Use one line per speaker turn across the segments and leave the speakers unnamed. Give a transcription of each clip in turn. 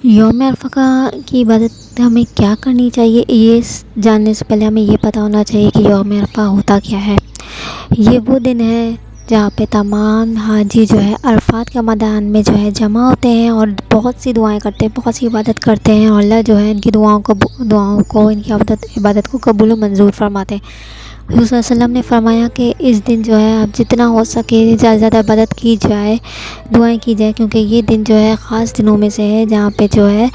یوم عرفہ کی عبادت ہمیں کیا کرنی چاہیے، یہ جاننے سے پہلے ہمیں یہ پتہ ہونا چاہیے کہ یوم عرفہ ہوتا کیا ہے۔ یہ وہ دن ہے جہاں پہ تمام حاجی جو ہے عرفات کے میدان میں جو ہے جمع ہوتے ہیں اور بہت سی دعائیں کرتے ہیں، بہت سی عبادت کرتے ہیں، اور اللہ جو ہے ان کی دعاؤں کو ان کی عبادت کو قبول و منظور فرماتے ہیں۔ حضور صلی اللہ علیہ وسلم نے فرمایا کہ اس دن جو ہے آپ جتنا ہو سکے زیادہ سے زیادہ عبادت کی جائے، دعائیں کی جائے، کیونکہ یہ دن جو ہے خاص دنوں میں سے ہے جہاں پہ جو ہے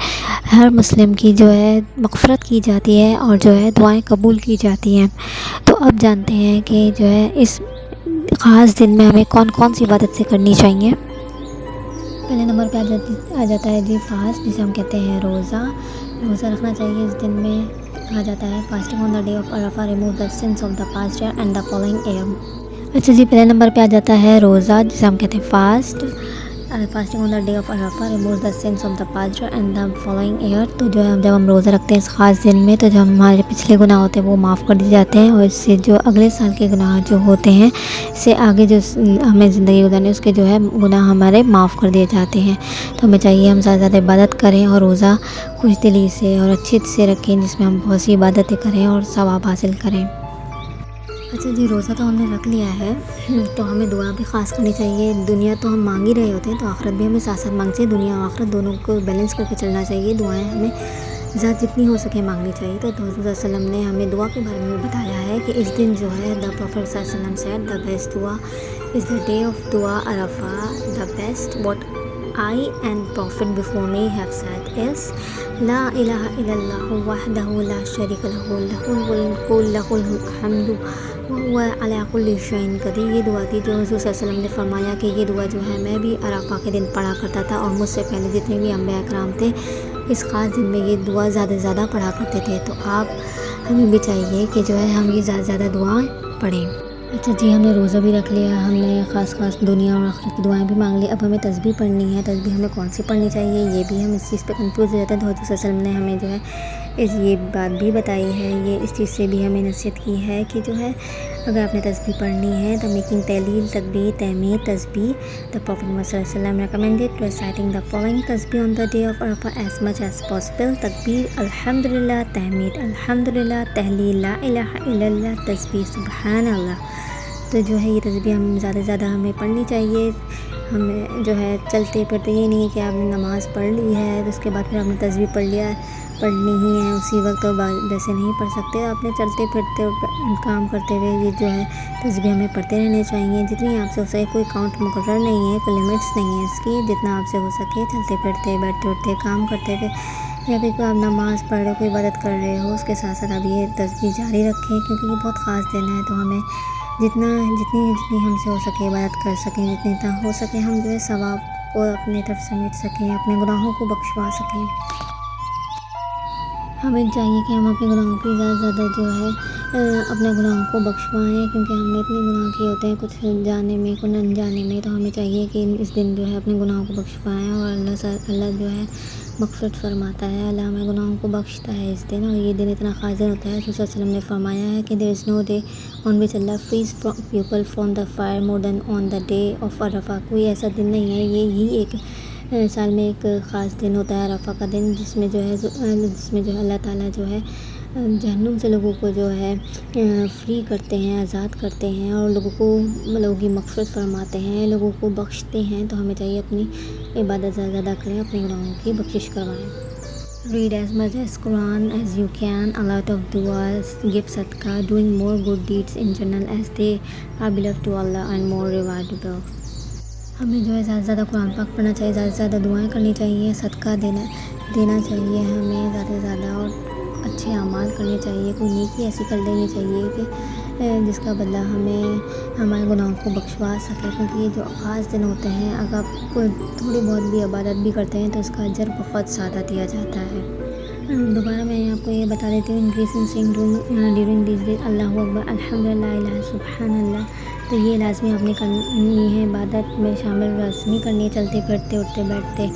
ہر مسلم کی جو ہے مغفرت کی جاتی ہے اور جو ہے دعائیں قبول کی جاتی ہیں۔ تو اب جانتے ہیں کہ جو ہے اس خاص دن میں ہمیں کون کون سی عبادتیں کرنی چاہیے۔ پہلے نمبر پہ آ جاتا ہے جی فاسٹ، جسے ہم کہتے ہیں روزہ رکھنا چاہیے اس دن میں۔ کہا جاتا ہے fasting on the day of Arafah remove the sins of the past year and the following year. اچھا جی، پہلے نمبر پہ آ جاتا ہے روزہ، جسے ہم کہتے ہیں fasting on the day of Arafah remove the sins of the past year and the following year. تو جو ہے جب ہم روزہ رکھتے ہیں اس خاص دن میں، تو جو ہمارے پچھلے گناہ ہوتے ہیں وہ معاف کر دیے جاتے ہیں، اور اس سے جو اگلے سال کے گناہ جو ہوتے ہیں، اس سے آگے جو ہمیں زندگی گزارنی ہے اس کے جو ہے گناہ ہمارے معاف کر دیے جاتے ہیں۔ تو ہمیں چاہیے ہم زیادہ سے زیادہ عبادت کریں اور روزہ خوش دلی سے اور اچھے سے رکھیں، جس میں ہم بہت سی عبادتیں کریں اور ثواب حاصل کریں۔ اچھا جی، روزہ تو ہم نے رکھ لیا ہے، تو ہمیں دعا بھی خاص کرنی چاہیے۔ دنیا تو ہم مانگ ہی رہے ہوتے ہیں، تو آخرت بھی ہمیں ساتھ ساتھ مانگنی چاہیے، دنیا اور آخرت دونوں کو بیلنس کر کے چلنا چاہیے۔ دعائیں ہمیں زیادہ جتنی ہو سکے مانگنی چاہیے۔ تو حضور صلی اللہ علیہ وسلم نے ہمیں دعا کے بارے میں بتایا ہے کہ اس دن جو ہے دا پروفیٹ صلی اللہ علیہ وسلم said the best dua is the day of dua Arafah. The best what I and Prophet before me have said is لا الہ الا اللہ وحدہ لا شریک لہ لہ الملک لہ الحمد وہو علی کل شیء قدیر۔ یہ دعا تھی جو حضور صلی اللہ علیہ وسلم نے فرمایا کہ یہ دعا جو ہے میں بھی عرفہ کے دن پڑھا کرتا تھا، اور مجھ سے پہلے جتنے بھی انبیاء کرام تھے اس خاص دن میں یہ دعا زیادہ سے زیادہ پڑھا کرتے تھے۔ تو ہمیں بھی چاہیے کہ جو ہے ہم یہ زیادہ سے زیادہ دعائیں پڑھیں۔ اچھا جی، ہم نے روزہ بھی رکھ لیا، ہم نے خاص دنیا اور آخرت کی دعائیں بھی مانگ لی۔ اب ہمیں تسبیح پڑھنی ہے۔ تسبیح ہمیں کون سی پڑھنی چاہیے، یہ بھی ہم اس چیز پہ کنفیوز ہو جاتے ہیں۔ تو حضور صلی اللہ علیہ وسلم نے ہمیں جو ہے یہ بات بھی بتائی ہے، یہ اس چیز سے بھی ہمیں نصیحت کی ہے کہ جو ہے اگر آپ نے تسبیح پڑھنی ہے تو میکنگ تہلیل، تکبیر، تحمید، تسبیح۔ The Prophet Muhammad صلی اللہ علیہ وسلم recommended reciting the following tasbih on the day of Arafah as much as possible: تکبیر الحمدللہ، تحمید الحمدللہ، تحلیل لا الہ الا اللہ، تسبیح سبحان اللہ۔ تو جو ہے یہ تسبیح ہم زیادہ سے زیادہ ہمیں پڑھنی چاہیے۔ ہمیں جو ہے چلتے پھرتے، یہ نہیں ہے کہ آپ نے نماز پڑھ لی ہے اس کے بعد پھر آپ نے تسبیح پڑھنی ہی ہے اسی وقت، تو ویسے نہیں پڑھ سکتے۔ آپ نے چلتے پھرتے کام کرتے ہوئے یہ جو ہے تسبیح ہمیں پڑھتے رہنے چاہیے، جتنی آپ سے ہو سکے۔ کوئی کاؤنٹ مقرر نہیں ہے، کوئی لمٹس نہیں ہے اس کی، جتنا آپ سے ہو سکے چلتے پھرتے، بیٹھتے اٹھتے، کام کرتے ہوئے، یا پھر کوئی آپ نماز پڑھ رہے ہو، کوئی عبادت کر رہے ہو، اس کے ساتھ ساتھ آپ یہ تسبیح جاری رکھیں، کیونکہ یہ بہت خاص دن ہے۔ تو ہمیں جتنی ہم سے ہو سکے عبادت کر سکیں، جتنی ہو سکے ہم جو ہے ثواب کو اپنے طرف سمیٹ سکیں، اپنے گناہوں کو بخشوا سکیں۔ ہمیں چاہیے کہ ہم اپنے گناہوں کی زیادہ سے زیادہ جو ہے اپنے گناہوں کو بخشوائیں، کیونکہ ہم نے اتنے گناہ کیے ہوتے ہیں، کچھ جانے میں کچھ انجانے میں۔ تو ہمیں چاہیے کہ اس دن جو ہے اپنے گناہوں کو بخشوائیں، اور اللہ جو ہے مغفرت فرماتا ہے، اللہ ہمیں گناہوں کو بخشتا ہے اس دن۔ اور یہ دن اتنا خاص دن ہوتا ہے، رسول صلی اللہ علیہ وسلم نے فرمایا ہے کہ there is no day on which Allah frees people from the fire more than on the day of Arafah۔ کوئی ایسا دن نہیں ہے، یہی ایک سال میں ایک خاص دن ہوتا ہے عرفہ کا دن، جس میں جو ہے اللہ تعالیٰ جو ہے جہنم سے لوگوں کو جو ہے فری کرتے ہیں، آزاد کرتے ہیں، اور لوگوں کی مغفرت فرماتے ہیں، لوگوں کو بخشتے ہیں۔ تو ہمیں چاہیے اپنی عبادت زیادہ کریں، اپنے گناہوں کی بخشش کروائیں۔ Read as much as Quran as you can, a lot of du'as, give sadaqah, doing more good deeds in general as they are beloved to Allah and more rewardable۔ ہمیں جو ہے زیادہ سے زیادہ قرآن پاک پڑھنا چاہیے، زیادہ سے زیادہ دعائیں کرنی چاہیے، صدقہ دینا چاہیے ہمیں زیادہ سے زیادہ، اور اچھے اعمال کرنے چاہیے، کوئی نیکی ایسی کر لینی چاہیے کہ جس کا بدلہ ہمیں ہمارے گناہوں کو بخشوا سکے، کیونکہ یہ جو خاص دن ہوتے ہیں اگر آپ کوئی تھوڑی بہت بھی عبادت بھی کرتے ہیں تو اس کا اجر بہت زیادہ دیا جاتا ہے۔ دوبارہ میں آپ کو یہ بتا دیتی ہوں، increase in saying during these days اللہ اکبر الحمدللہ الہ سبحان اللہ۔ تو یہ لازمی آپ نے کرنی ہے، عبادت میں شامل لازمی کرنی ہے، چلتے پھرتے اٹھتے بیٹھتے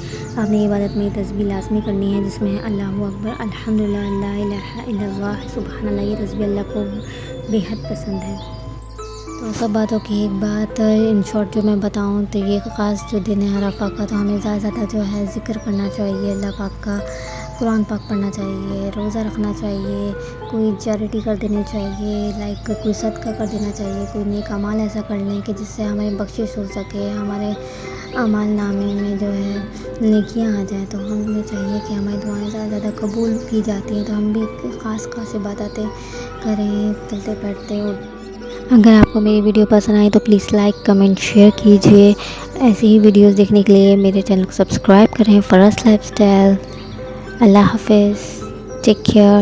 آپ نے عبادت میں یہ تسبیح لازمی کرنی ہے، جس میں ہے اللہ اکبر الحمدللہ لا الہ الا اللہ سبحان اللہ۔ یہ تسبیح اللہ کو بے حد پسند ہے۔ تو سب باتوں کی ایک بات ان شارٹ جو میں بتاؤں تو یہ خاص جو دن ہے عرفہ کا، تو ہمیں زیادہ زیادہ جو ہے ذکر کرنا چاہیے اللہ پاک کا، قرآن پاک پڑھنا چاہیے، روزہ رکھنا چاہیے، کوئی چیریٹی کر دینی چاہیے، لائک کوئی صدقہ کر دینا چاہیے، کوئی نیک اعمال ایسا کر لیں کہ جس سے ہمیں بخشش ہو سکے، ہمارے اعمال نامے میں جو ہے نیکیاں آ جائیں، تو ہمیں چاہیے کہ ہماری دعائیں زیادہ زیادہ قبول کی جاتی ہیں، تو ہم بھی خاص خاص عبادتیں کریں چلتے پھرتے. اگر آپ کو میری ویڈیو پسند آئی تو پلیز لائک کمنٹ شیئر کیجیے. ایسی ہی ویڈیوز دیکھنے کے لیے میرے چینل کو سبسکرائب کریں. فرس لائف اسٹائل. اللہ حافظ. Take care.